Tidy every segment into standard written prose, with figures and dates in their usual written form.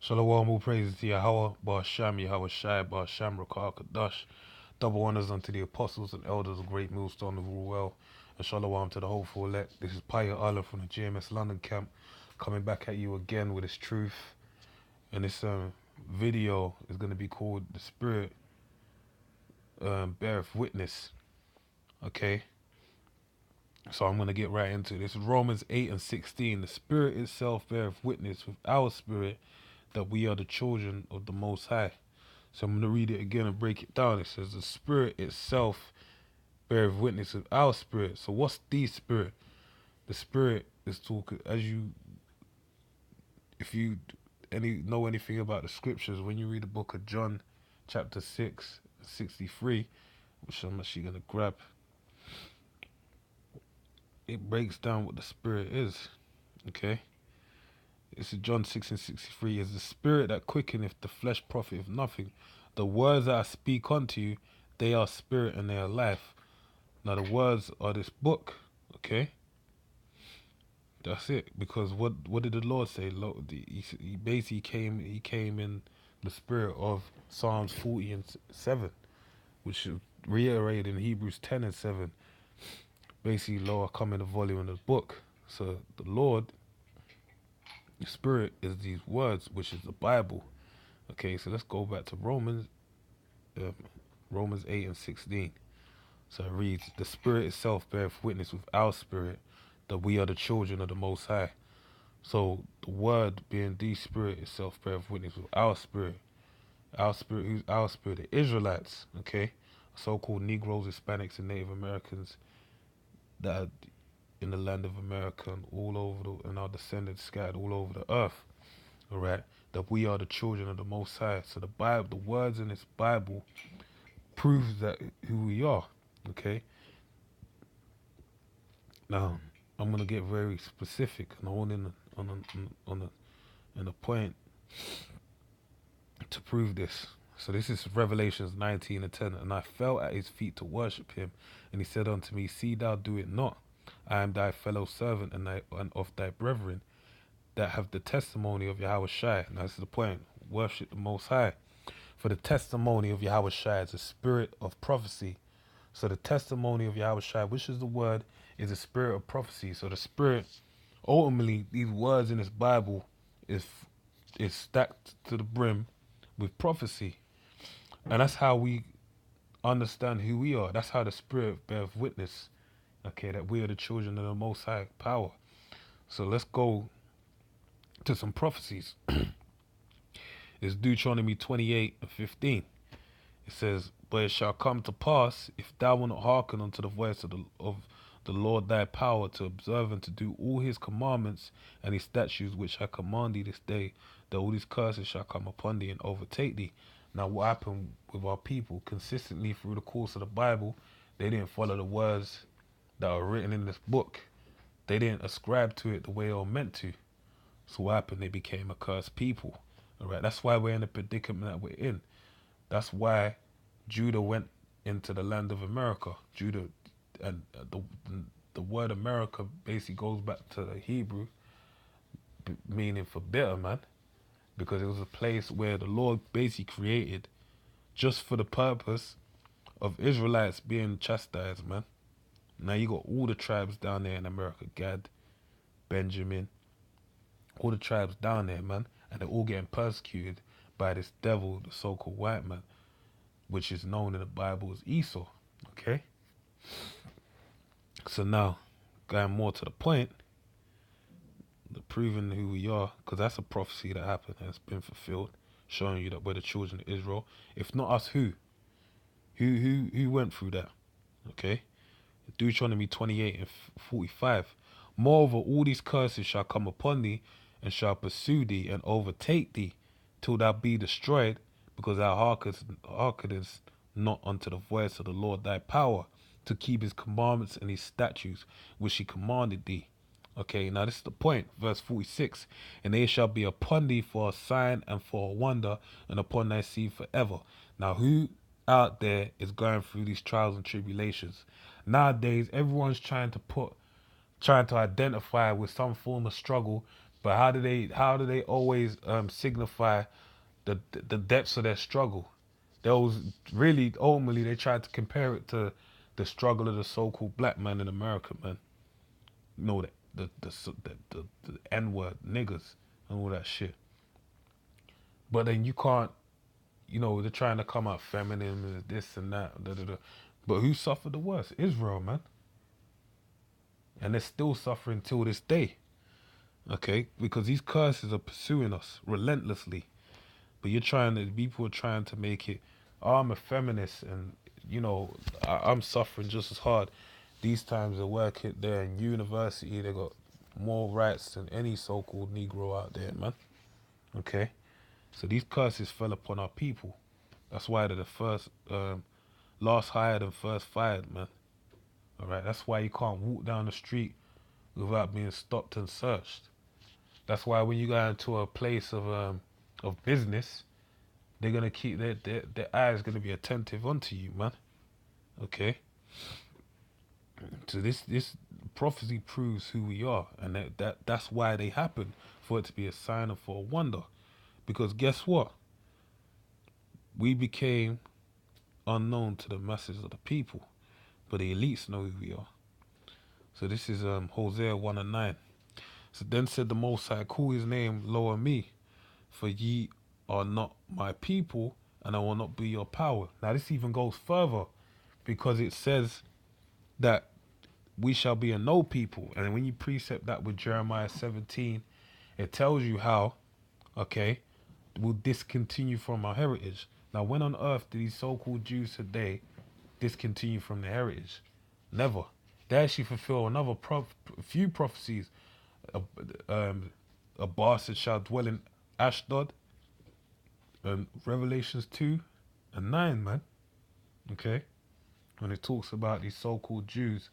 Shalom, all praises to Yahweh, Sham, Yahweh Shai, Sham, Rakah, Kadash. Double honors unto the apostles and elders of Great Millstone of all well. And shalom to the hopeful elect. This is Paya Allah from the GMS London camp, coming back at you again with his truth. And this video is going to be called The Spirit Beareth Witness. Okay? So I'm going to get right into it. This is Romans 8 and 16. The Spirit itself beareth witness with our spirit that we are the children of the Most High. So I'm going to read it again and break it down. It says, the Spirit itself beareth witness with our spirit. So what's the Spirit? The Spirit is talking, if you know anything about the scriptures, when you read the book of John, chapter 6, 63, which I'm actually going to grab, it breaks down what the Spirit is. Okay? This is John 6 and 63. Is the Spirit that quickeneth, the flesh profiteth nothing. The words that I speak unto you, they are spirit and they are life. Now the words are this book, okay? That's it. Because what did the Lord say? He basically came in the spirit of Psalms 40 and 7, which is reiterated in Hebrews 10 and 7. Basically, Lord, I come in the volume of the book. So the Lord, the Spirit, is these words, which is the Bible. Okay, so let's go back to Romans 8 and 16. So it reads, the Spirit itself beareth witness with our spirit that we are the children of the Most High. So the Word being the Spirit itself beareth witness with our spirit. Our spirit, who's our spirit? The Israelites, okay? So-called Negroes, Hispanics, and Native Americans that are in the land of America and all over and our descendants scattered all over the earth. Alright? That we are the children of the Most High. So the Bible, the words in this Bible proves that who we are. Okay? Now, I'm gonna get very specific and hone in on a point to prove this. So this is Revelations 19 and 10. And I fell at his feet to worship him, and he said unto me, see thou do it not. I am thy fellow servant and of thy brethren that have the testimony of Yahweh Shai. Now this is the point. Worship the Most High. For the testimony of Yahweh Shai is a spirit of prophecy. So the testimony of Yahweh Shai, which is the word, is a spirit of prophecy. So the spirit, ultimately, these words in this Bible is stacked to the brim with prophecy. And that's how we understand who we are. That's how the Spirit bears witness, okay, that we are the children of the Most High power. So let's go to some prophecies. It's Deuteronomy 28 and 15. It says, but it shall come to pass, if thou wilt not hearken unto the voice of the Lord thy power, to observe and to do all his commandments and his statutes which I command thee this day, that all these curses shall come upon thee and overtake thee. Now what happened with our people consistently through the course of the Bible, they didn't follow the words that are written in this book. They didn't ascribe to it the way they were meant to. So what happened? They became a cursed people. Alright, that's why we're in the predicament that we're in. That's why Judah went into the land of America. Judah, and the word America basically goes back to the Hebrew, meaning for bitter, man. Because it was a place where the Lord basically created just for the purpose of Israelites being chastised, man. Now you got all the tribes down there in America, Gad, Benjamin, all the tribes down there, man. And they're all getting persecuted by this devil, the so-called white man, which is known in the Bible as Esau, okay? So now, going more to the point, the proving who we are, because that's a prophecy that happened and it's been fulfilled, showing you that we're the children of Israel. If not us, who? Who went through that? Okay? Deuteronomy 28 and 45. Moreover, all these curses shall come upon thee, and shall pursue thee, and overtake thee, till thou be destroyed, because thou hearkenest not unto the voice of the Lord thy power, to keep his commandments and his statutes, which he commanded thee. Okay, now this is the point. Verse 46. And they shall be upon thee for a sign and for a wonder, and upon thy seed forever. Now who out there is going through these trials and tribulations? Nowadays, everyone's trying to identify with some form of struggle But how do they always signify the depths of their struggle? Those really ultimately they tried to compare it to the struggle of the so-called black man in America, man. You know that the N-word niggas and all that shit. But then you can't, they're trying to come out feminine and this and that. Da, da, da. But who suffered the worst? Israel, man. And they're still suffering till this day. Okay? Because these curses are pursuing us relentlessly. But people are trying to make it, oh, I'm a feminist and, I'm suffering just as hard. These times they work it there in university, they got more rights than any so-called Negro out there, man. Okay? So these curses fell upon our people. That's why they're the first, last hired and first fired, man. All right, that's why you can't walk down the street without being stopped and searched. That's why when you go into a place of business, they're gonna keep their eyes gonna be attentive onto you, man. Okay, so this prophecy proves who we are, and that's why they happen, for it to be a sign and for a wonder. Because guess what? We became unknown to the masses of the people, but the elites know who we are. So this is Hosea 1:9. So then said the Most High, call his name, lower me, for ye are not my people, and I will not be your power. Now this even goes further, because it says that we shall be a no people. And when you precept that with Jeremiah 17, it tells you how, okay, we'll discontinue from our heritage. Now when on earth do these so-called Jews today discontinue from their heritage? Never. They actually fulfill another few prophecies. A, a bastard shall dwell in Ashdod. Revelations 2 and 9, man. Okay? When it talks about these so-called Jews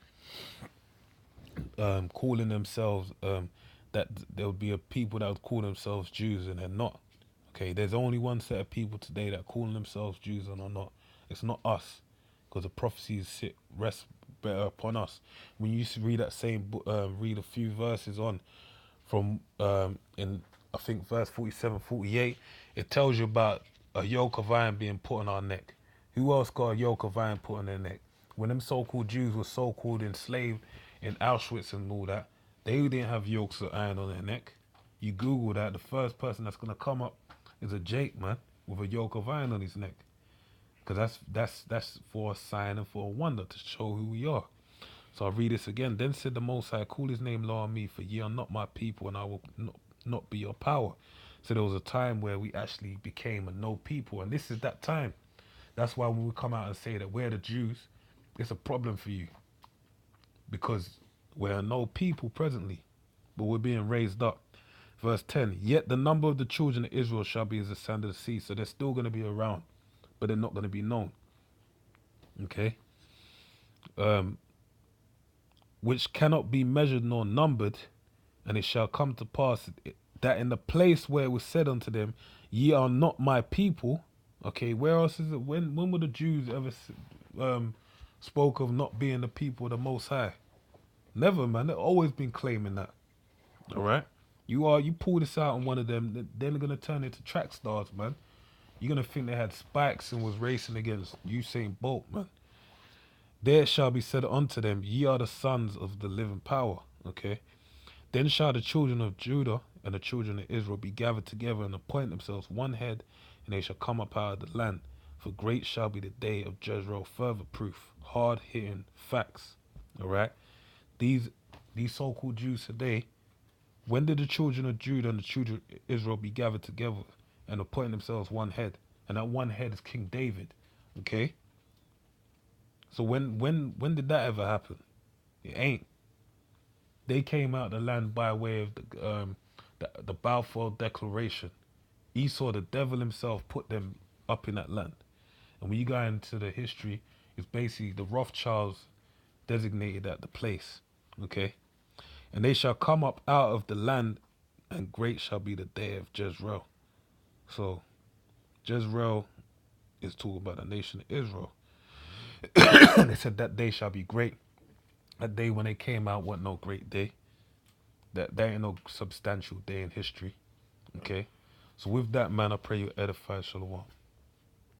calling themselves, that there would be a people that would call themselves Jews and they're not. Okay? There's only one set of people today that calling themselves Jews and are not. It's not us. Because the prophecies rest better upon us. When you read that same book, read a few verses on from in I think verse 47, 48, it tells you about a yoke of iron being put on our neck. Who else got a yoke of iron put on their neck? When them so-called Jews were so-called enslaved in Auschwitz and all that, they didn't have yokes of iron on their neck. You Google that, the first person that's gonna come up is a Jake, man, with a yoke of iron on his neck. Because that's for a sign and for a wonder to show who we are. So I'll read this again. Then said the Most High, call his name low on me, for ye are not my people, and I will not be your power. So there was a time where we actually became a no people, and this is that time. That's why when we come out and say that we're the Jews, it's a problem for you. Because we're a no people presently, but we're being raised up. Verse 10, yet the number of the children of Israel shall be as the sand of the sea. So they're still going to be around, but they're not going to be known. Okay? Which cannot be measured nor numbered, and it shall come to pass that in the place where it was said unto them, ye are not my people. Okay, where else is it? When were the Jews ever spoke of not being the people of the Most High? Never, man. They've always been claiming that. All right, you pull this out on one of them, then they're gonna turn into track stars, man. You're gonna think they had spikes and was racing against Usain Bolt, man. There shall be said unto them, ye are the sons of the living power. Okay. Then shall the children of Judah and the children of Israel be gathered together and appoint themselves one head, and they shall come up out of the land. For great shall be the day of Jezreel. Further proof, hard hitting facts. All right. These so-called Jews today. When did the children of Judah and the children of Israel be gathered together and appoint themselves one head? And that one head is King David. Okay. So when did that ever happen? It ain't. They came out the land by way of the Balfour Declaration. Esau, the devil himself, put them up in that land. And when you go into the history, it's basically the Rothschilds designated at the place. Okay? And they shall come up out of the land, and great shall be the day of Jezreel. So, Jezreel is talking about the nation of Israel. They said that day shall be great. That day when they came out wasn't no great day. That ain't no substantial day in history. Okay. So with that, man, I pray you edify. Shalom.